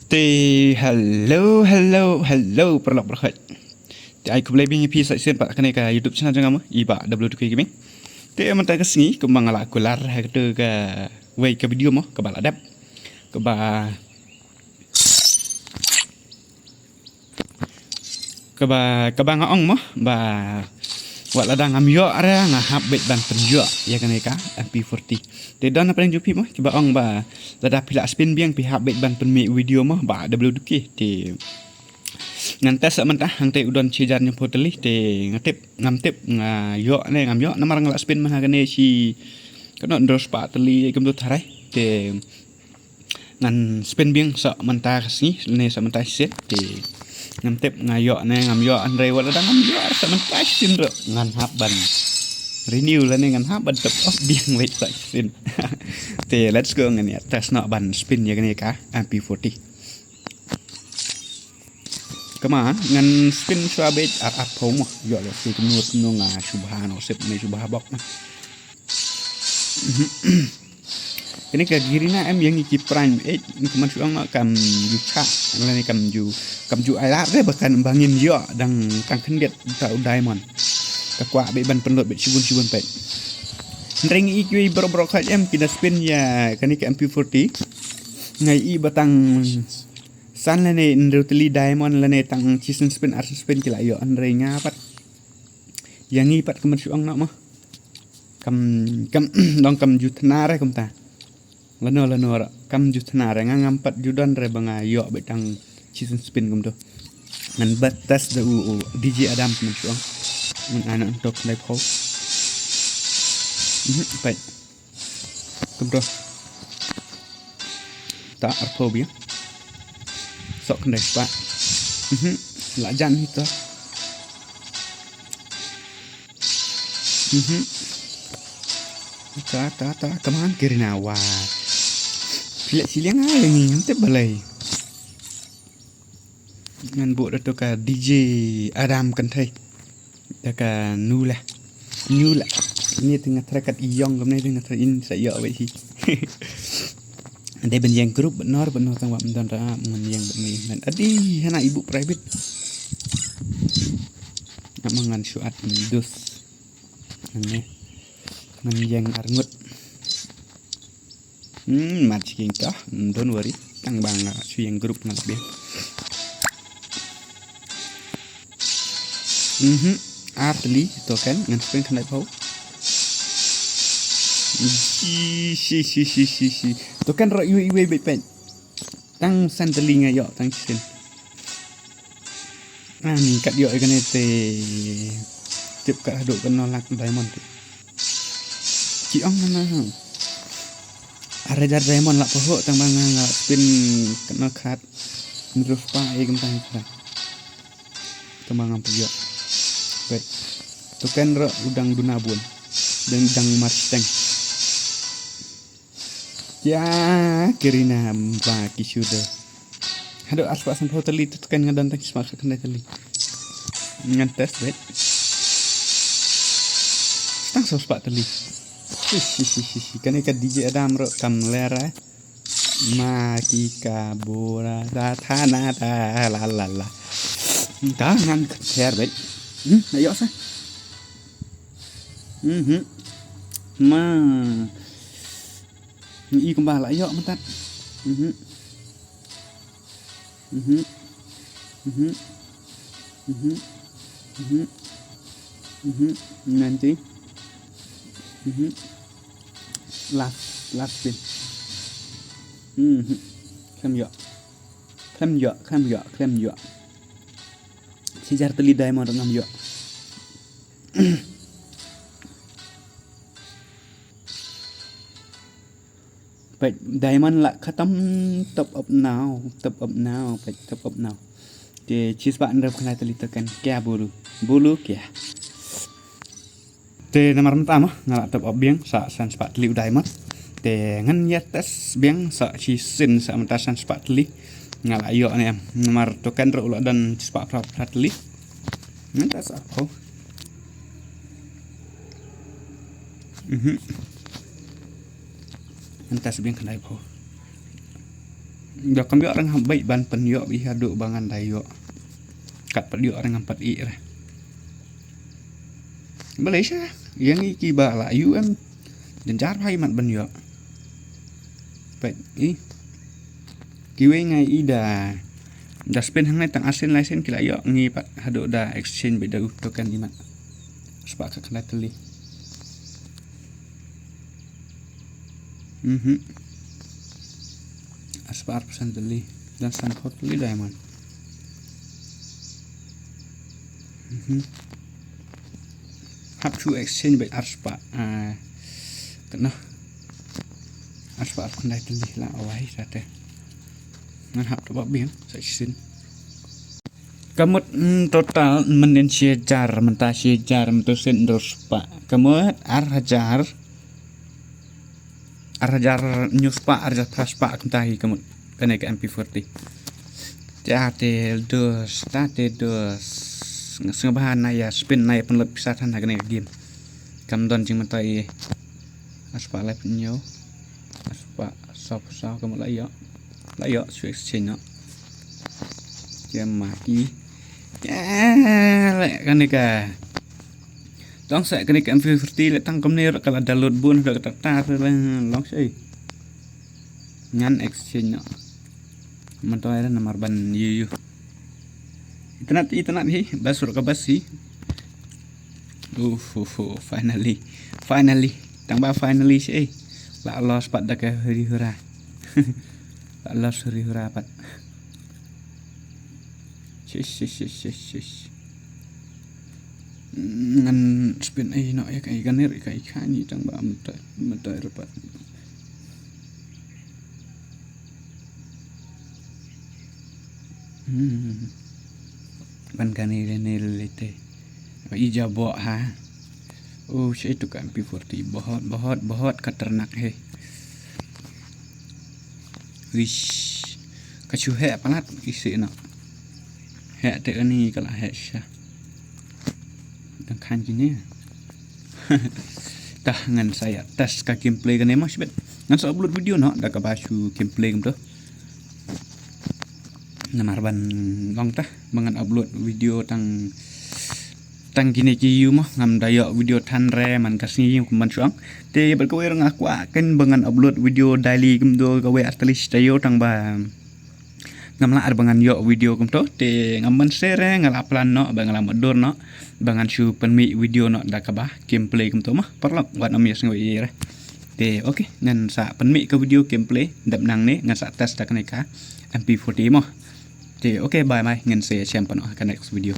Hello perlok berkhat. Ai ku lebih ngipi sa sen pak kene ka YouTube channel jang ama iba WDK gaming. Te man ta kesngi kembang ala kular ha ke ka wei ka video mo ka bala dap. Ka ba ka ba ngaong mo ba wat ladang am yo ara nga hab bet ban penjo ya kene ka MP40. Te don apa jupi mo ki ba ong ba lada pila spin biang pi hab bet ban pen video mo ba WDK te ngantes mentah hang te udon cijar nyo poteli te ngamtip yo ne ngam yo namar ngala spin man hagane si kano ndros pa teli kem tu tharai te ngan spin biang sa mentah sni ne sa mentah set te ngamtip ngayo ne ngam yo andre wala dang ngam yo sa mentah sin ro ngan haban renew la ne ngan haban tep off biang wait sa spin te let's go ngan ya tes no ban spin ya gane ka MP40 kema ngan spin swabet at pom yo lo si kemut no nga subhano sep me subha bok ini ka girina em yang iki prime 8 ni keman suang kam ju cha ngene kam ju ai re bahkan bangin yo dang kang kendet ta diamond ka kwa be ban penlot be sibun pe ring iki bro khat em kina spin ya kani ka MP40 ngai i batang san lane ndrutli diamond lane tang season spin ar spin kila yo andre ngapat yang ngi pat kemen suang nak mah kam dong kam jutnare kam ta lano ra kam jutnare ngampat judan re banga yo betang season spin kum to ngan batas de DJ Adam kemen suang ngan anak untuk live house baik kum to ta arpo biang sok kendai pak lajan itu ta kemana kirina wa pilih siliang aja nih nanti balai ngan buat itu ka DJ Adam kentai ka nula ini tengah terakat iyong kemana tengah terin saya awet sih Ande ben yang grup benar tang wak mendan ra ngan yang beni men adi hana ibu private nak mangan suat dus ane ngan yang arngut mat ciking kah don't worry tang bang su yang grup ngat be artli to kan ngan spring kan pau si to kan ro iwe pen tang san telinga yo tang sin ni kat yo kan te tip ka do kan nolak diamond ki ong na are jar diamond lak poho tang bang spin kena khat terus pa e gem tang khat tembang am yo baik to kan ro udang dunabun dan udang mustang ya kirina baki sudah hado aspa san hoteli tu kan ngadan tak smak kan teli ngantes bet stang sos pak teli kan ikan DJ Adam ro kam lera maki kabura ratana ta la tangan share bet ayo sa ma i kembang lah yo mentat nanti last spin klem yo sejar teli diamond ngam yo But diamond lah khatam top up now but top up now te cheese ba andap kena tali tekan kya bulu kya te namar mata mah ngala top up biang sa san spat li diamond te ngan ya tes biang sa season sa mata san spat li ngala yo ne namar token ro dan spat li ngan tas apa Entas bien kenai po. Dah kan biar orang baik ban penyok bihaduk bangan dayo. Kat pediok orang empat i lah. Malaysia yang iki bala UM dan jar hai mat penyok. Baik i. Kiwe ngai ida. Dah spend hangai tang asin laisen kila yo ngi pat haduk da exchange beda token imat. Sepak kena teli. Aspar pesan teli dan sangkot teli diamond. Have to exchange by aspa. Kena aspa kena teli lah awai sate. Ngan hap tu biang section. Kamut total menen siejar mentah siejar mentusin dos pak. Kamut arhajar news pak arhajar pas pak kentahi kamut kena ke MP40. Tatel dos sengabahan naya spin naya penlepisan kena game. Kamdon jing mentai aspa live nyo aspa sop kamut layo exchange no. Maki lek kan ka tong sa kan ka M50 lek tang komne kalau download bun dak tatar long sei ngan exchange no manto era nomor ban yu internet hi basur ka basi finally tang ba finally sei la los pat dak hari hura la los hari hura pat ngan spin ai no ya kai ganir kai khani tang ba mata rapat ban ganir ne lete ija bo ha saya itu kan MP40 bahot katernak he wish kacu he palat isi nak he te ni kala he sha dan kan gini tah ngan saya tes ka gameplay kan emas bet ngan so upload video no dak ka basu gameplay gitu namar ban long tah bangan upload video tang gini ci yu mah ngam dayo video tan re man kasni kuman suang te berkowe ngaku akan bangan upload video daily kumdo gawe atlis dayo tang ba ngamla ar bangan yo video kumto te ngaman share ngalaplan no bangalam dor no bangan su penmi video no dakaba gameplay kumto mah perlo wat amias ngawe re te oke ngan sa penmi ke video gameplay dap nang ne ngan sa tes dak ka MP40 mah te oke bye bye ngan se champion ka next video